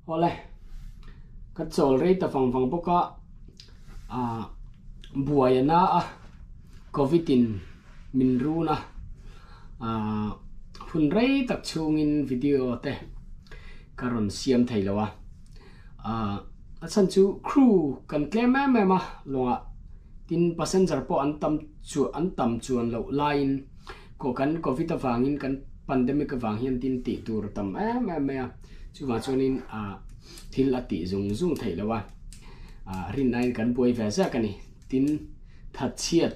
Ole ka chol rei ta fang boka a buaya a covid in min ru na a hun rei tak chungin video te karon siam thailawa a chan chu crew kan claim ma longa tin passenger po an tam chuan lo line ko kan covid awangin kan pandemic awang hian tin ti tur tam ma chu ma chuanin a thil ati zung thailawa rin nine kan boi ve za kani tin that chiat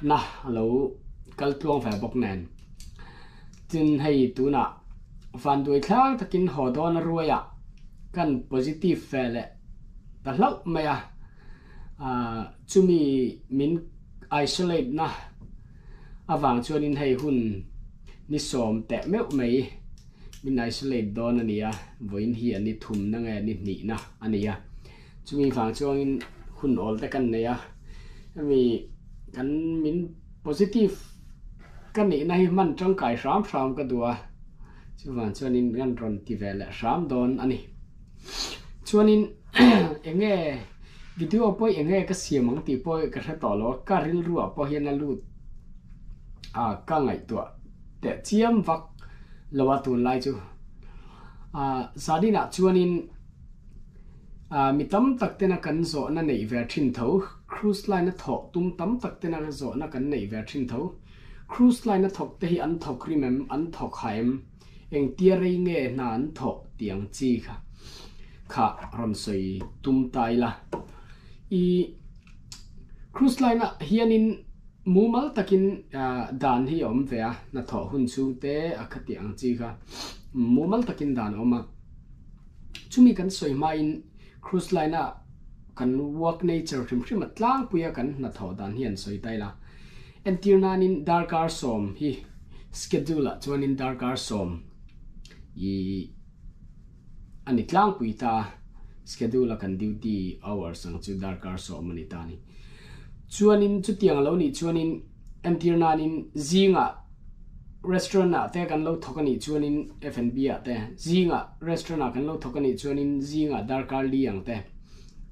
na lo kal tlong fa bok nan tin hei tu na van doi thlang takin hodon ruaya kan positive fele ta hlok maya chumi min isolate na awang chuanin hei hun ni som te meu mei min isolate don ania voin hi ani thum na nge ni na ania chumi wang chuangin hun ol te kan neya mi kan min positive kan ni na hi man tang kai ram ka dua chuwan chuanin gan ron ti vela ram don ani chuanin enge video poi enge ka siamang ti poi ka tha to lo ka ril ruwa po hian a lut ka ngai to te chiam vak lawa tu lai chu sadina chuanin mi tam tak te na kan zo na nei ver thin tho cruise line na tho tum tam tak te na zo na kan nei ver thin tho cruise line na thok te hi an thok rimem an thok haim eng tia rei nge na an tho tiang chi kha ron soi tum tai la i cruise line na hianin mumal takin dan hi om ve na tho hun chu te akhatiang chi kha mumal takin dan oma chumi kan soi main cruise line a kan work nature thim atlang puya kan na tho dan hian soi tai la entirnanin darkar som hi schedule a chuanin darkar som i ani tlang puita schedule kan duty hours ang chu darkar som ani tani chuanin chu tiang lo ni chuanin entirnanin zinga restaurant a te kan lo thokani chuanin F&B a te zinga restaurant a kan lo thokani chuanin zinga darkar liang te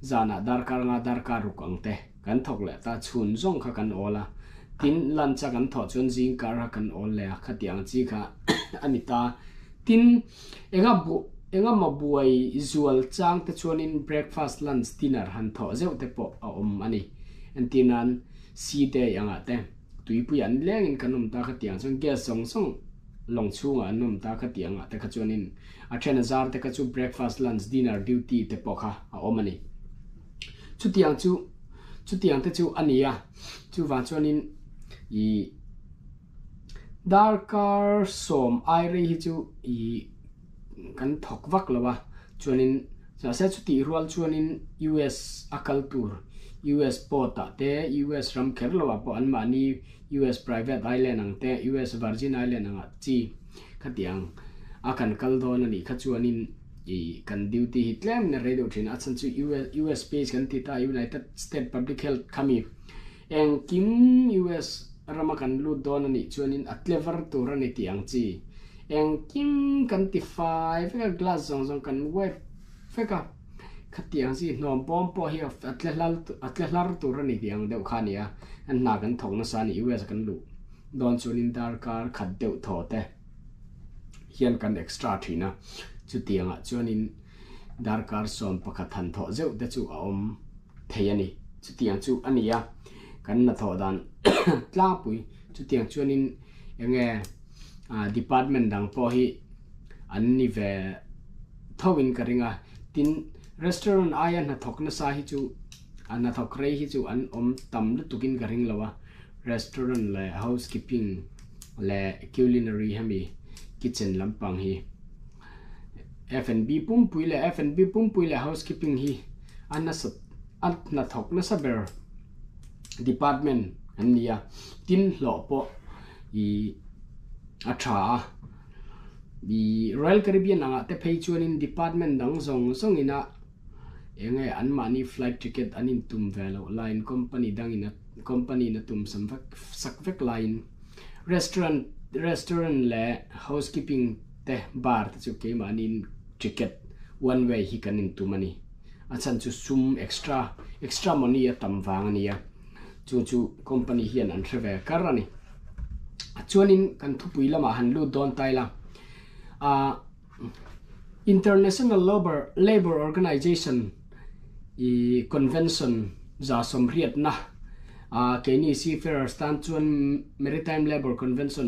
zana darkar nga darkar rukang te kan thok le ta chhun zong kha kan ola tin lunch kan tho chuan zing kar kan ol le khatiang chi kha anita tin enga ma buai zual chang te chuanin breakfast lunch dinner han tho zeu te po a om ani antinan si te anga te tui pu yan leng in kanum ta khatiang chang ge song long chunga num ta khatianga te khachuanin a thenazar te khachu breakfast lunch dinner duty te po kha a om ani chutiang te chu ania chu wa chuanin i darkar som ai re hi chu i kan thok vak lawa chuanin sa chuti rual chuanin US akal tur US pota te US ram kher lawa po an mani US private island ang te US Virgin Island ang chi khatiang akan kal don ani khachuanin i kan duty hitlem na radio thin achan chu US space kan tita United States Public Health khami eng kim US ramakan lu don ani chuanin atlever tur ani tiang chi eng kim kan ti 5 glass zong kan web feka khatiang si nom bom po hi atlelar tur ani tiang deu khania an na kan thong na sa ni US kan lu don chuanin darkar khat deu thote hian kan extra thina chu tianga chuanin darkar som pakhathan tho zeu te chu aom theiani chu tiang chu ania kan na tho dan tla pui chu tiang chuanin enge department dang po hi an ni ve thowin karinga tin restaurant ayan na thok na sa hi chu an na thok rei hi chu an om tam lu tukin karing lawa restaurant le housekeeping le culinary hami kitchen lampang hi F&B pumpui le housekeeping hi an na thok na sa ber department ania tin lo po i atha bi Royal Caribbean anga te phei chuanin department dang zong ina enge an mani flight ticket anin tum velo line company dang ina company na tum sakvek line restaurant le housekeeping te bar te chu ke manin ticket one way hi kanin tu mani achan chu sum extra money a tam wang ania chu company hian an threwe karani chuanin kan thupui lama han lu don taila International Labor Organization convention za somriat na keni seafarer stand chuan Maritime Labor Convention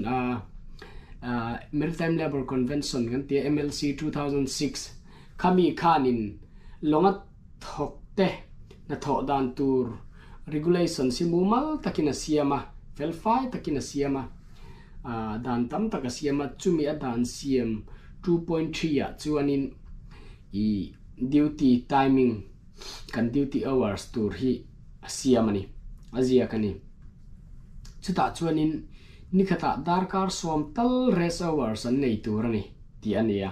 Maritime Labor Convention kan ti MLC 2006 kami khanin longa thokte na tho dan tur regulation simumal takina siama felfai takina siama dan tam taka siama chumi adan siam 2.3 ya chuanin duty timing kan duty hours tur hi siamani azia kani chuta chuanin nikhata darkar som tal rest hours an nei turani ti ania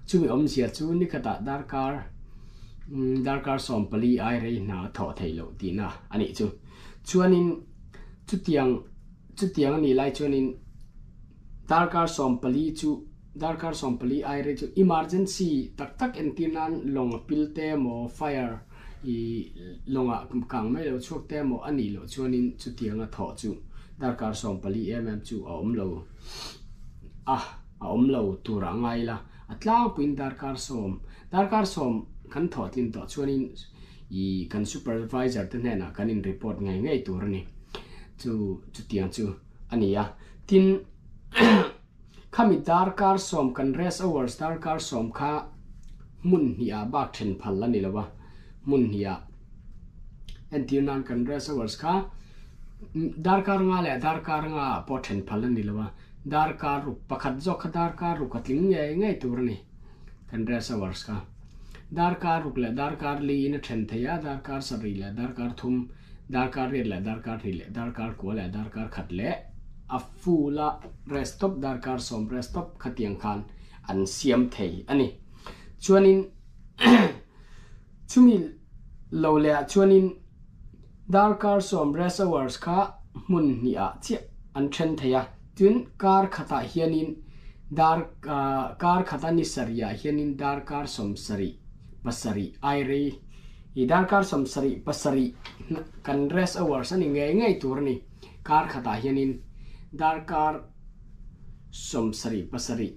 chumi omsia chu nikhata darkar som pali ai rei na tho theilo ti na ani chu chuanin chutiang ni lai chuanin darkar som pali ai rei chu emergency tak entinan long pilte mo fire longa kang mai lo chuak te mo ani lo chuanin chutianga tho chu darkar som pali chu om lo tura ngai la atla puin darkar som kan tho tin to chuanin kan supervisor te na kanin report ngai turani chu tiang chu ania tin khami darkar som kan rest hours darkar som kha mun hiya bak then phal la ni lawa mun hiya entinan kan rest hours kha darkar nga po then phal la ni lawa darkar ru pakhat jo kha darkar ru katling ngai turani kan rest hours kha darkar ruk le darkar li in then theya darkar sari le darkar thum darkar re le darkar ri le darkar ko le darkar khat le afula rest stop darkar som rest stop khatiang khan an siam thei ani chuanin chumi lo le chuanin darkar som rest hours kha mun ni a chi an then theya tun kar khata hianin kar khata ni saria hianin darkar som sari pasari ai re i darkar som sari pasari kan rest hours ani ngai turni kar khata hianin darkar som sari pasari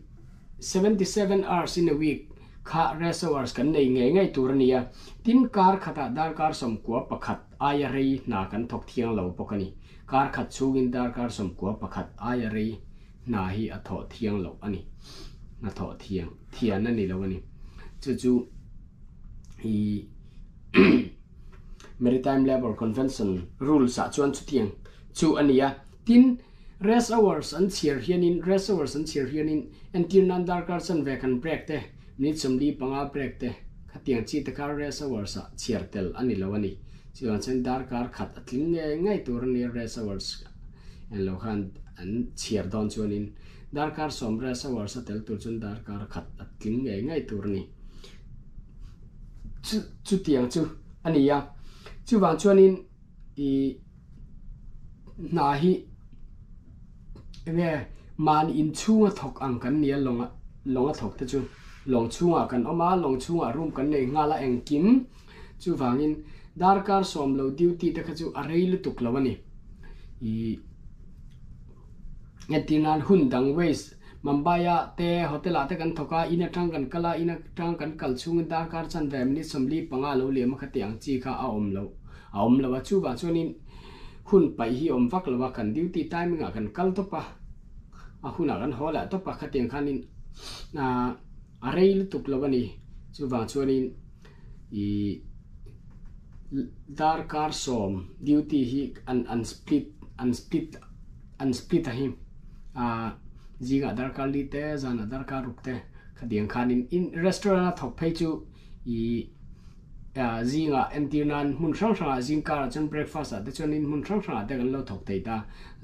77 hours in a week kha rest hours kan nei ngai turnia tin kar khata darkar som kwa pakhat aya rei na kan thok thiang lo pokani kar khat chungin darkar som kwa pakhat aya rei na hi a tho thiang lo ani na tho thian ani lo ani chu hi Maritime Labor Convention rules a chuan chutiang chu ania tin rest hours an chiar hianin entirnan darkar san vekan break te minute somli panga break te khatiang chi te kar rest hours a chiar tel ani lo ani chuan chen darkar khat atling ngai tur ni rest hours en lo khan an chiar don chuanin darkar som rest hours a tel tur chun darkar khat atling ngai tur ni chu tiang chu ania chu wang chuanin na hi man in chunga thok ang kan nia longa thok te chu long chunga kan oma long chunga room kan nei ngala engkim chu wangin darkar som lo duty te kha chu arei lu tuk lawani etinan hundang waste Mambaya te hotel ate kan thoka ina tang kan kala ina tang kan kalchung darkar chan ve minute somli panga lo le ma khatiang chi kha aom lo chu ba chuanin hun pai hi om vak lawa kan duty timing a kan kal to pa a huna kan hola to pa khatiang khanin na arei tuk lawani chu ba chuanin darkar som duty hi unsplit a him jiga darkar li te zana darkar rukte khadiang khanin in restaurant thok phei chu zinga entirnan mun sang jingkar chon breakfast a de chonin mun sang de kan lo thok teita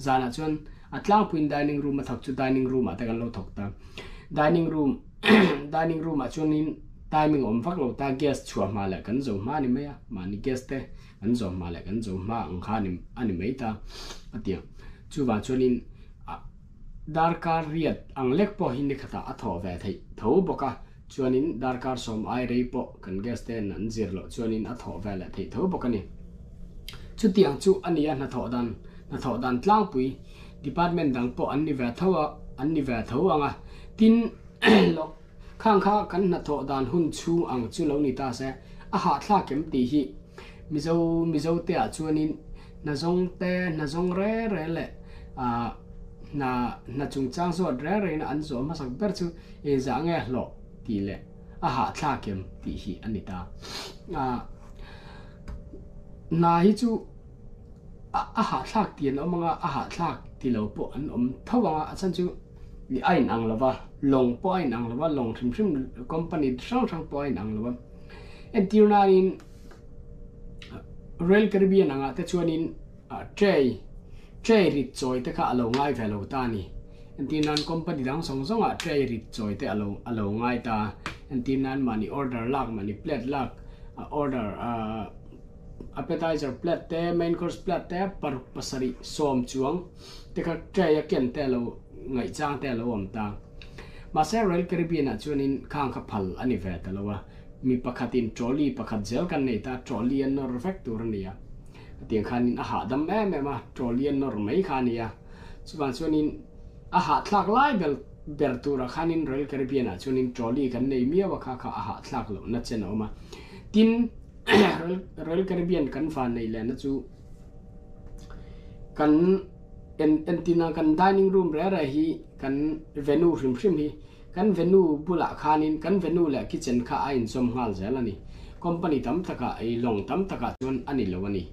zana chon atlang puin dining room a thok chu dining room a de kan lo thok ta dining room a chonin timing om vak lo ta guest chua ma la kan zo ma ni me ya ma ni guest te kan zo ma la kan zo ma ang khanim ani meita atia chu wa chonin darkar riat ang lek po hin khata atho ve thei tho boka chuanin darkar som ai rei po kan gas te nan zir lo chuanin a tho vela thei tho bokani chu tiang chu ania na tho dan tlang pui department dang po an ni ve tho anga tin lo khang kha kan na tho dan hun chu ang chu lo ni ta se a ha thla kem ti hi mizo te a chuanin na zong re le a na chung chang so re na an zo ma sak ber chu e za nge lo ti le a ha thla kem ti hi anita na hi chu a ha thak tian omanga a ha thak ti lo po an thawanga a chan chu li ain ang lawa long po ain ang lawa long thrim company sang po ain ang lawa en tirna in Royal Caribbean anga te chuanin tray rit choi te kha alo ngai velo ta ni en tinan company dang song a tray rit choi te alo ngai ta en tinan mani order lak mani plate lak order appetizer plate te main course plate te par pasari som chuang te kha tray a ken te lo ngai chang te lo om ta ma se Royal Caribbean a chuanin khang kha phal ani ve ta lo wa mi pakhatin trolley pakhat zel kan nei ta trolley an nor factor nia tiang khanin a ha dam me ma trolley an nor mai khania chuan chuanin a ha thlak lai bel tura khanin Royal Caribbean a chuanin trolley kan nei mi wa kha a ha thlak lo na chen oma tin Royal Caribbean kan fan nei le na chu kan en tina kan dining room re hi kan venue hrim hi kan venue bula khanin kan venue le kitchen kha ain som hal zelani company tam taka ei long tam taka chon ani lo ani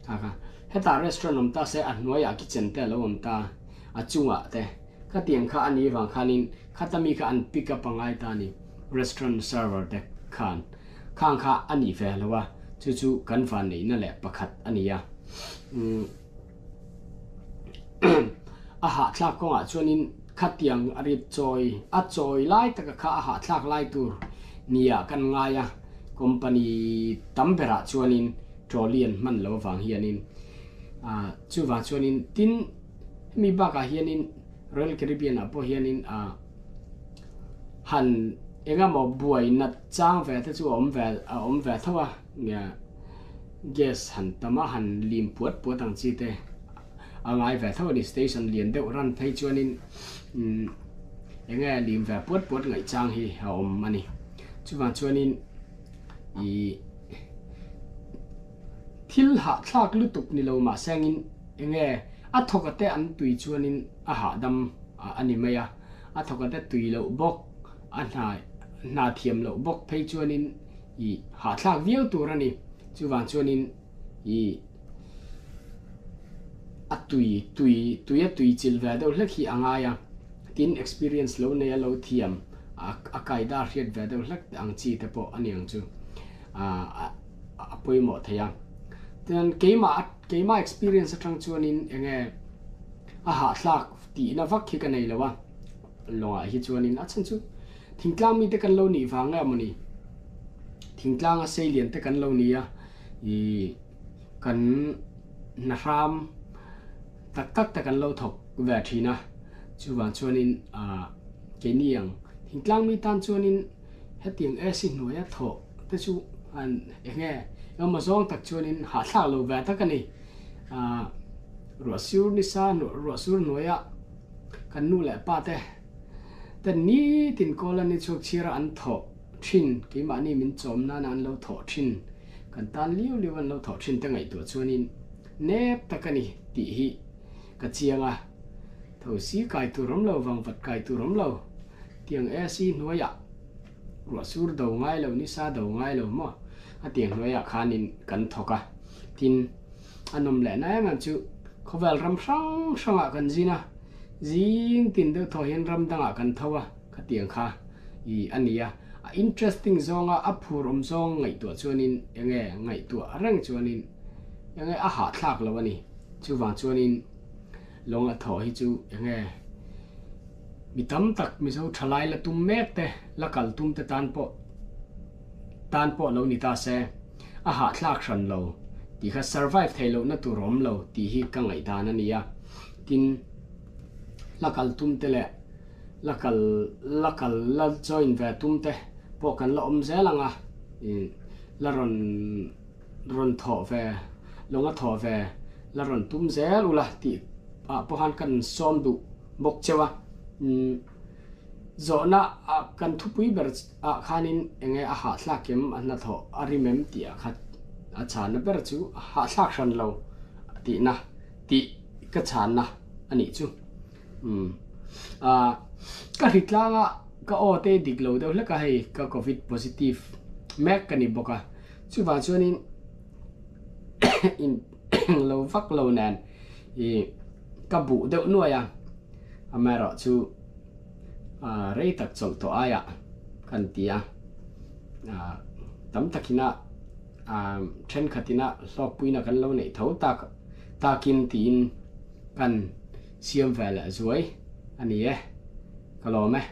kha heta restaurant om ta se a hnuaya kitchen te lo om ta a chunga te kha tiang kha ani wang khanin khatami kha an pick up angai ta ni restaurant server te khang kha ani ve lowa chu kan fan nei na le pakhat ania a ha thlak ko nga chuanin khatiang arit choi lai taka kha a ha thlak lai tur nia kan ngaya company tambera chuanin trolian man lo wang hianin chu wang chuanin tin mi ba ka hianin Royal Caribbean apo hianin han enga mo buai na chang ve te chu om ve thawa nia guess han tama han lim puat ang chi te angai ve thaw ni station lian deuh ran thei chuanin enga lim ve puat ngai chang hi ha om mani chuwan chuanin i thil ha thlak lutuk ni lo ma sangin enge a thokate an tui chuanin a ha dam ani maya a thokate tui lo bok an na thiam lo bok phei chuanin i ha thlak viau turani chuwan chuanin i a tui chil ve do hlek hi angaya tin experience lo ne lo thiam a kaida riat ve do hlek ang chi te po aniang chu a poimo thaya ten keima experience atang chuanin enge a ha thlak ti na vak hi ka nei lawa longa hi chuanin a chan chu thingtlang mi te kan lo ni wanga mani thingtlang a seilian te kan lo ni a i kan na ram tak ta kan lo thok ve thina chuwan chuanin keniang thingtlang mi tan chuanin hetiang esi hnuaya tho te chu an enge amazon tak chuanin ha thla lo ve ta kani ruasur ni sa no ruasur noya kan nu le pa te ni tin kolan ni chok chira an tho thin ki ma ni min chom na nan lo tho thin kan tan liu an lo tho thin ta ngai tu chuanin nep ta kani ti hi ka chianga tho si kai tu rom lo wang vat kai tu rom lo tiang e si noya ruasur do ngai lo ni sa do ngai lo mo a tiang noya khanin kan thoka tin anom le na ma chu khovel ram sang kan zina jing tin de tho hian ram danga kan thowa ka tiang kha I ania interesting zonga aphur zong ngai tu chuanin enge ngai tu arang chuanin enge a ha thlak lawani chu wang chuanin longa tho hi chu enge mitam tak mi so thalai la tum mek te la kal tum te tan po lo ni ta se a ha thlak ran lo ti kha survive thailo na tu rom lo ti hi ka ngai dan ania tin lakal tum te le lakal la join ve tum te po kan la om zelanga la ron tho ve longa tho ve la ron tum zel ula ti po han kan som du bok chewa zona kan thupui ber khanin enge a ha thla kem an tho arimem ti a khat a chan na ber chu ha thak ran lo ti na ti ka chan na ani chu ka hitlanga ka ote diglo de la ka hei ka covid positive mek kani boka chu wa chuanin in lo vak lo nan ka bu de nuaya amero chu rei tak chol to aya kan tia tam takina then khatina hlok puina kan lo nei tho takin tin kan siam vela zuai ani e kalome